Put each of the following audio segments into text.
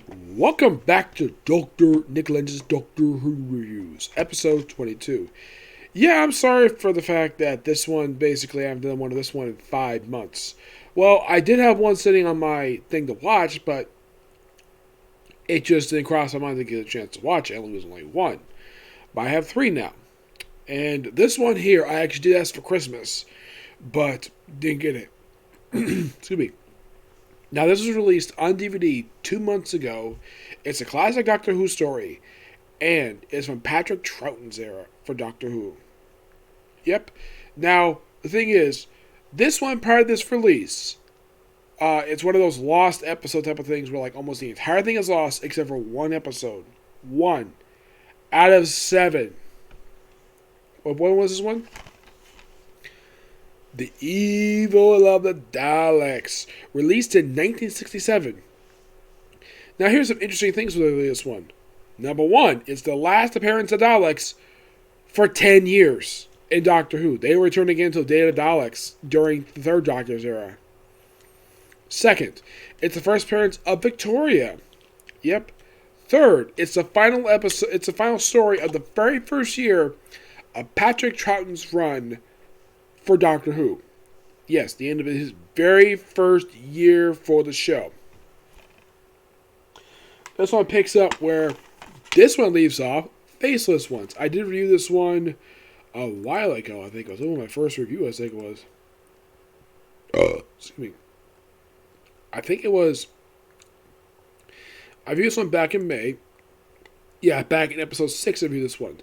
Welcome back to Dr. Nick Lenz's Doctor Who Reviews, episode 22. Yeah, I'm sorry for the fact that this one, basically, I haven't done one of this one in 5 months. Well, I did have one sitting on my thing to watch, but it just didn't cross my mind to get a chance to watch it. It was only one. But I have 3 now. And this one here, I actually did ask for Christmas, but didn't get it. Excuse me. Now, this was released on DVD 2 months ago. It's a classic Doctor Who story, and it's from Patrick Troughton's era for Doctor Who. Yep. Now, the thing is, this one, prior to this release, it's one of those lost episode type of things where, like, almost the entire thing is lost except for one episode. 1 out of 7. What was this one? The Evil of the Daleks, released in 1967. Now, here's some interesting things with this one. Number 1, it's the last appearance of Daleks for 10 years in Doctor Who. They will return again to the Day of the Daleks during the Third Doctor's era. Second, it's the first appearance of Victoria. Yep. Third, it's the final episode. It's the final story of the very first year of Patrick Troughton's run for Doctor Who. Yes, the end of his very first year for the show. This one picks up where this one leaves off, Faceless Ones. I did review this one a while ago, I think. It was one of my first reviews, I think it was. Excuse me. I think it was... I reviewed this one back in May. Yeah, back in episode 6 I reviewed this one.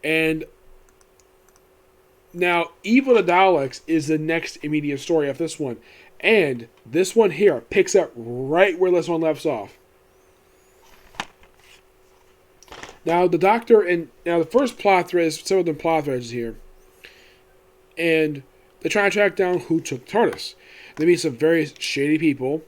And now, Evil of the Daleks is the next immediate story of this one. And this one here picks up right where this one left off. Now, the Doctor and... Now, the first plot thread is some of the plot threads here. And they try to track down who took TARDIS. They meet some very shady people.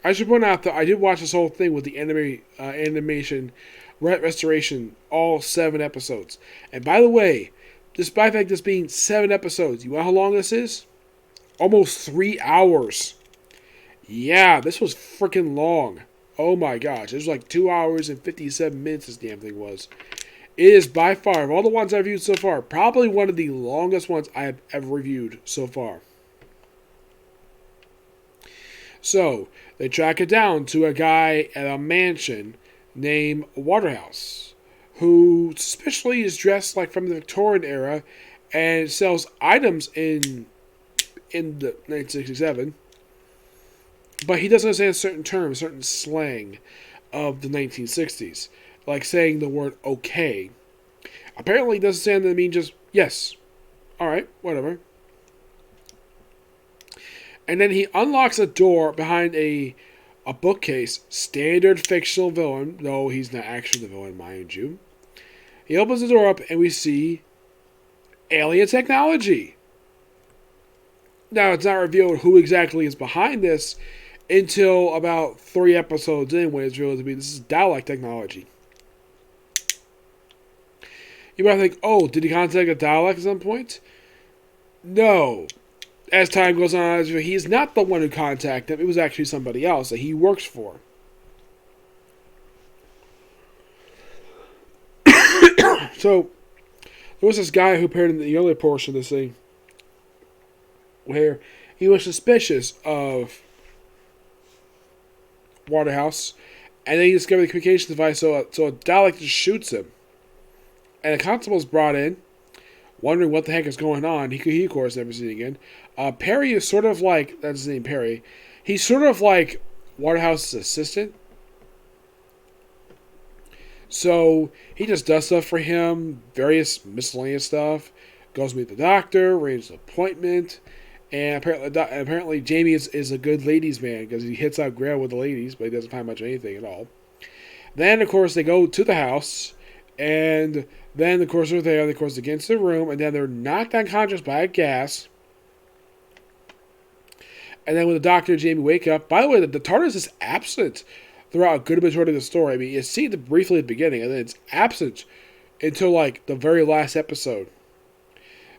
I should point out that I did watch this whole thing with the animation restoration, all 7 episodes. And by the way, despite the fact this being 7 episodes, you know how long this is? Almost 3 hours. Yeah, this was freaking long. Oh my gosh, it was like 2 hours and 57 minutes this damn thing was. It is by far, of all the ones I've reviewed so far, probably one of the longest ones I have ever reviewed so far. So, they track it down to a guy at a mansion named Waterhouse, who suspiciously is dressed like from the Victorian era and sells items in the 1967. But he doesn't understand certain terms, certain slang of the 1960s, like saying the word okay. Apparently, he doesn't understand that it means just yes. All right, whatever. And then he unlocks a door behind a bookcase, standard fictional villain, though he's not actually the villain, mind you. He opens the door up and we see alien technology. Now, it's not revealed who exactly is behind this until about 3 episodes in when it's revealed to be this is Dalek technology. You might think, oh, did he contact a Dalek at some point? No. As time goes on, he's not the one who contacted him. It was actually somebody else that he works for. So, there was this guy who appeared in the earlier portion of this thing where he was suspicious of Waterhouse, and then he discovered the communication device, so a Dalek just shoots him. And the constable's brought in, wondering what the heck is going on. He of course, never seen it again. Perry is sort of like... That's his name, Perry. He's sort of like Waterhouse's assistant. So, he just does stuff for him. Various miscellaneous stuff. Goes to meet the doctor. Arranges an appointment. And apparently Jamie is a good ladies' man. Because he hits out Grail with the ladies. But he doesn't find much of anything at all. Then, of course, they go to the house. And then, of course, they're there. Of course, against the room. And then they're knocked unconscious by a gas. And then when the Doctor and Jamie wake up... By the way, the TARDIS is absent throughout a good majority of the story. I mean, you see it briefly at the beginning. And then it's absent until, like, the very last episode.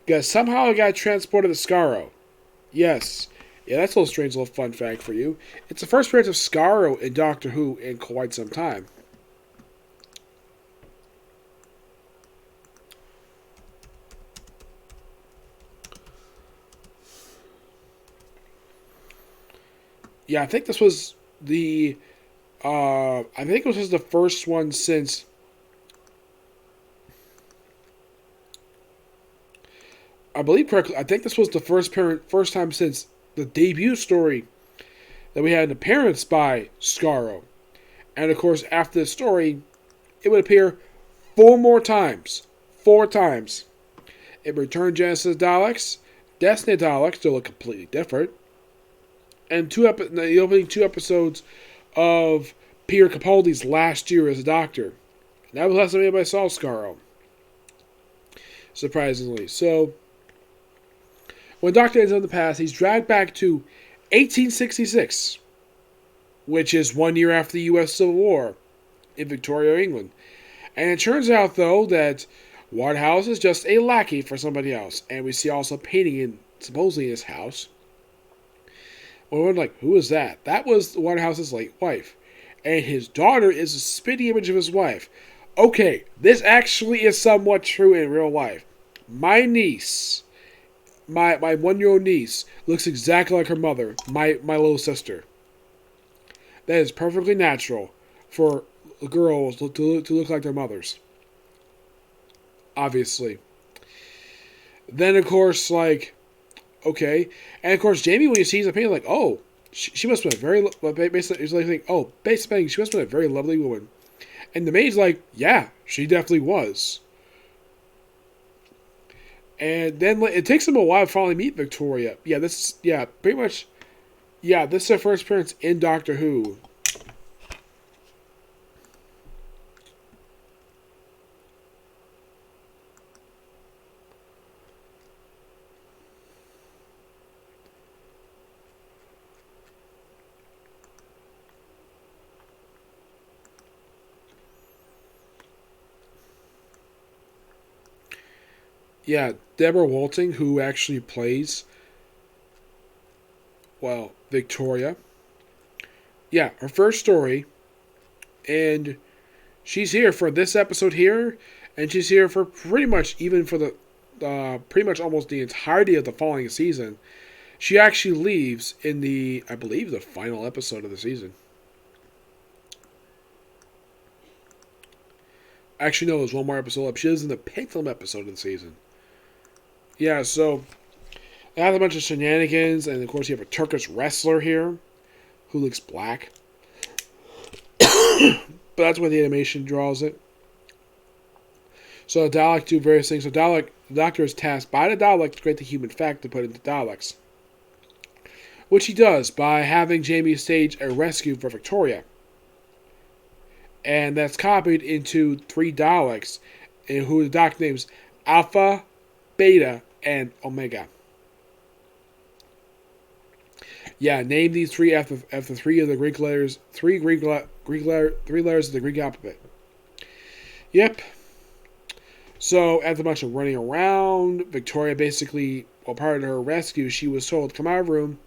Because somehow it got transported to Skaro. Yes. Yeah, that's a little strange little fun fact for you. It's the first appearance of Scarro in Doctor Who in quite some time. Yeah, I think this was the. I think this was the first one since. I believe correctly. I think this was the first time since the debut story that we had an appearance by Scarro. And of course, after the story, it would appear four more times. Four times. It returned Genesis Daleks, Destiny Daleks, to look completely different, and the opening two episodes of Peter Capaldi's last year as a Doctor. And that was the last time anybody saw Scarro. Surprisingly. So, when Doctor ends up in the past, he's dragged back to 1866, which is 1 year after the U.S. Civil War in Victoria, England. And it turns out, though, that Waterhouse is just a lackey for somebody else. And we see also painting in, supposedly, his house. Well, we're like, who is that? That was Waterhouse's late wife. And his daughter is a spitting image of his wife. Okay, this actually is somewhat true in real life. My niece, my 1-year-old niece, looks exactly like her mother, my little sister. That is perfectly natural for girls to look like their mothers. Obviously. Then, of course, like, okay. And, of course, Jamie, when he sees the painting, like, oh, she must have been a very, basically, he's like, oh, basically, she must have been a very lovely woman. And the maid's like, yeah, she definitely was. And then it takes them a while to finally meet Victoria. Yeah, pretty much, this is her first appearance in Doctor Who. Yeah, Deborah Walting, who actually plays, well, Victoria. Yeah, her first story, and she's here for this episode here, and she's here for pretty much even for the, pretty much almost the entirety of the following season. She actually leaves in the, I believe, the final episode of the season. Actually, no, there's one more episode up. She lives in the penultimate episode of the season. Yeah, so I have a bunch of shenanigans, and of course you have a Turkish wrestler here who looks black. But that's why the animation draws it. So the Daleks do various things. So the Doctor is tasked by the Daleks to create the human fact to put into Daleks. Which he does by having Jamie stage a rescue for Victoria. And that's copied into 3 Daleks, and who the Doctor names Alpha, Beta, and Omega. Yeah, name these 3 after 3 of the Greek letters. 3 letters of the Greek alphabet. Yep. So after a bunch of running around, Victoria basically, well, part of her rescue, she was told to come out of her room,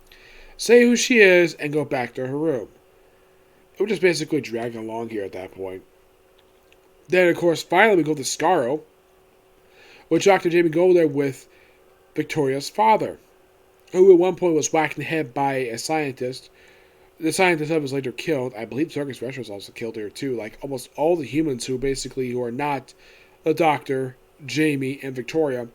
say who she is, and go back to her room. It was just basically dragging along here at that point. Then, of course, finally we go to Scarro, which Dr. Jamie go there with Victoria's father, who at one point was whacked in the head by a scientist. The scientist was later killed. I believe Turkish Russia was also killed here too. Like almost all the humans who are not the Doctor, Jamie, and Victoria.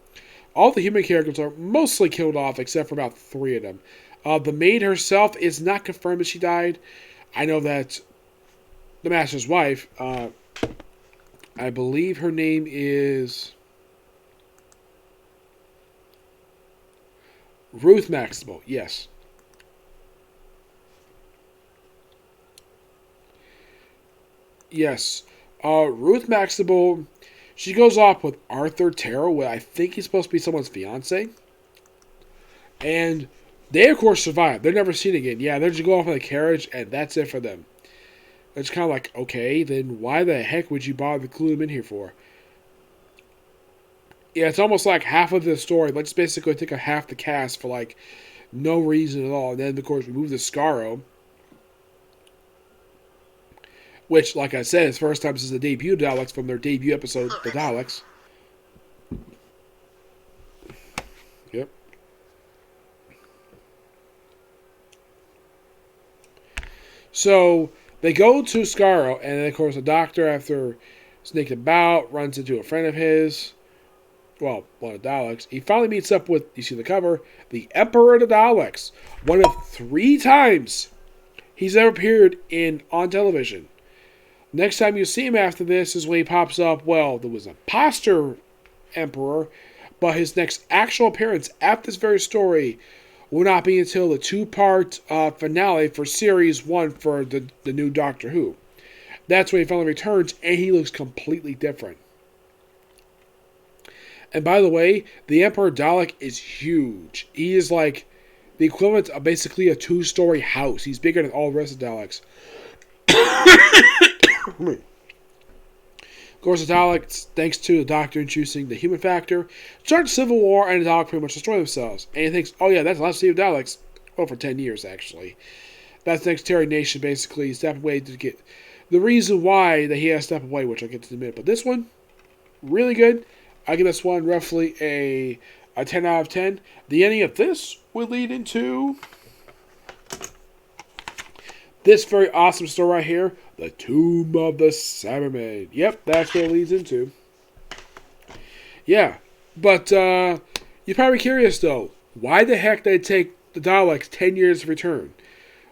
All the human characters are mostly killed off except for about 3 of them. The maid herself is not confirmed that she died. I know that the Master's wife, I believe her name is Ruth Maxwell, yes. Yes. Ruth Maxwell, she goes off with Arthur Terrell, I think he's supposed to be someone's fiance. And they, of course, survive. They're never seen again. Yeah, they just go off in a carriage, and that's it for them. It's kind of like, okay, then why the heck would you bother to clue them in here for? Yeah, it's almost like half of the story. Let's basically take a half the cast for, like, No reason at all. And then, of course, we move to Scarro, which, like I said, is the first time since the debut of Daleks from their debut episode, The Daleks. Yep. So they go to Scarro, and then, of course, the Doctor, after sneaking about, runs into a friend of his. Well, one of the Daleks. He finally meets up with, you see the cover, the Emperor of the Daleks. One of 3 times he's ever appeared on television. Next time you see him after this is when he pops up. Well, there was an imposter Emperor, but his next actual appearance after this very story will not be until the 2-part finale for Series 1 for the new Doctor Who. That's when he finally returns, and he looks completely different. And by the way, the Emperor Dalek is huge. He is like the equivalent of basically a 2-story house. He's bigger than all the rest of the Daleks. Of course, the Daleks, thanks to the Doctor introducing the human factor, start a civil war, and the Daleks pretty much destroy themselves. And he thinks, oh yeah, that's the last of Daleks. Well, for 10 years, actually. That's thanks to Terry Nation, basically, stepping away to get the reason why that he has to step away, which I'll get to in a minute. But this one, really good. I give this one roughly a 10 out of 10. The ending of this will lead into this very awesome story right here, The Tomb of the Cybermen. Yep, that's what it leads into. Yeah, but you're probably curious, though. Why the heck did it take the Daleks 10 years to return?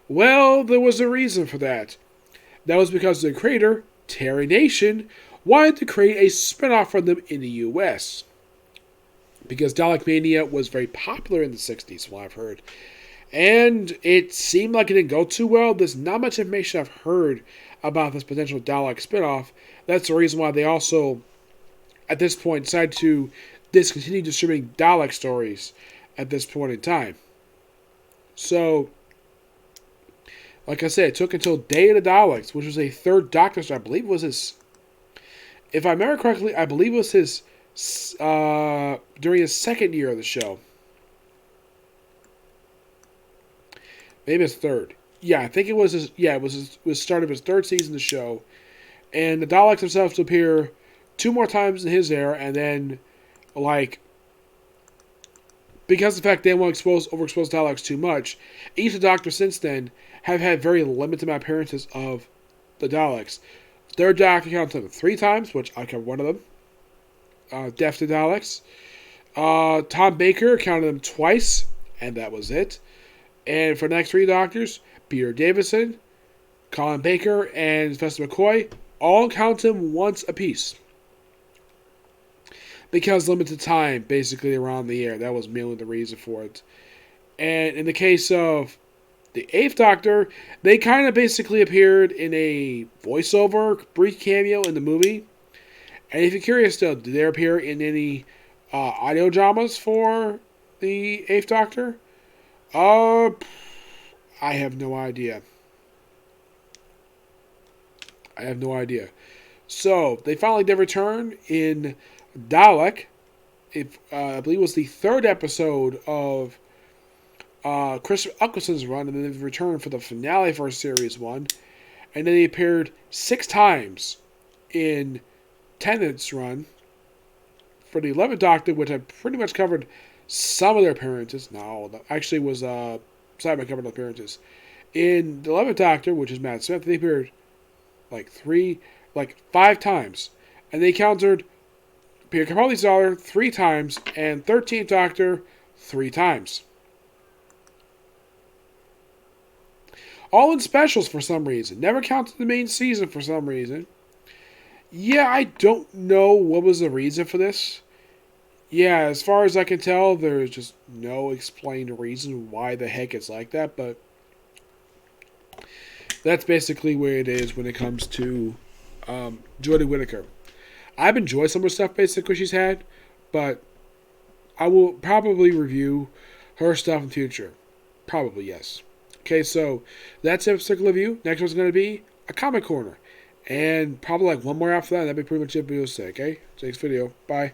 Well, there was a reason for that. That was because the creator, Terry Nation, wanted to create a spin-off from them in the U.S. Because Dalek Mania was very popular in the 60s, from what I've heard. And it seemed like it didn't go too well. There's not much information I've heard about this potential Dalek spin-off. That's the reason why they also, at this point, decided to discontinue distributing Dalek stories at this point in time. So, like I said, it took until Day of the Daleks, which was a 3rd Doctor story. I believe it was his... If I remember correctly, I believe it was his during his 2nd year of the show. Maybe his 3rd. Yeah, I think it was his. Yeah, it was the start of his 3rd season of the show, and the Daleks themselves appear 2 more times in his era, and then, like, because of the fact they won't overexpose Daleks too much, each of the Doctors since then have had very limited amount of appearances of the Daleks. 3rd Doctor counted them 3 times, which I covered one of them. Death to Daleks. Tom Baker counted them twice, and that was it. And for the next 3 Doctors, Peter Davison, Colin Baker, and Sylvester McCoy all count them once apiece. Because limited time, basically, around the air. That was mainly the reason for it. And in the case of the 8th Doctor, they kind of basically appeared in a voiceover, brief cameo in the movie. And if you're curious, though, did they appear in any audio dramas for the 8th Doctor? I have no idea. So, they finally did return in Dalek. I believe it was the 3rd episode of Christopher Eccleston's run, and then they've returned for the finale for Series 1. And then he appeared 6 times in Tennant's run for the 11th Doctor, which I pretty much covered some of their appearances. No, actually was Simon covered the appearances. In the 11th Doctor, which is Matt Smith, they appeared like 5 times. And they countered Peter Capaldi's daughter 3 times, and 13th Doctor 3 times. All in specials for some reason. Never counted the main season for some reason. Yeah, I don't know what was the reason for this. Yeah, as far as I can tell, there's just no explained reason why the heck it's like that, but that's basically where it is when it comes to Jodie Whittaker. I've enjoyed some of the stuff basically she's had, but I will probably review her stuff in the future. Probably, yes. Okay, so that's it for review. Next one's going to be a comic corner. And probably like one more after that. That'd be pretty much it for video's sake, okay? Thanks video. Bye.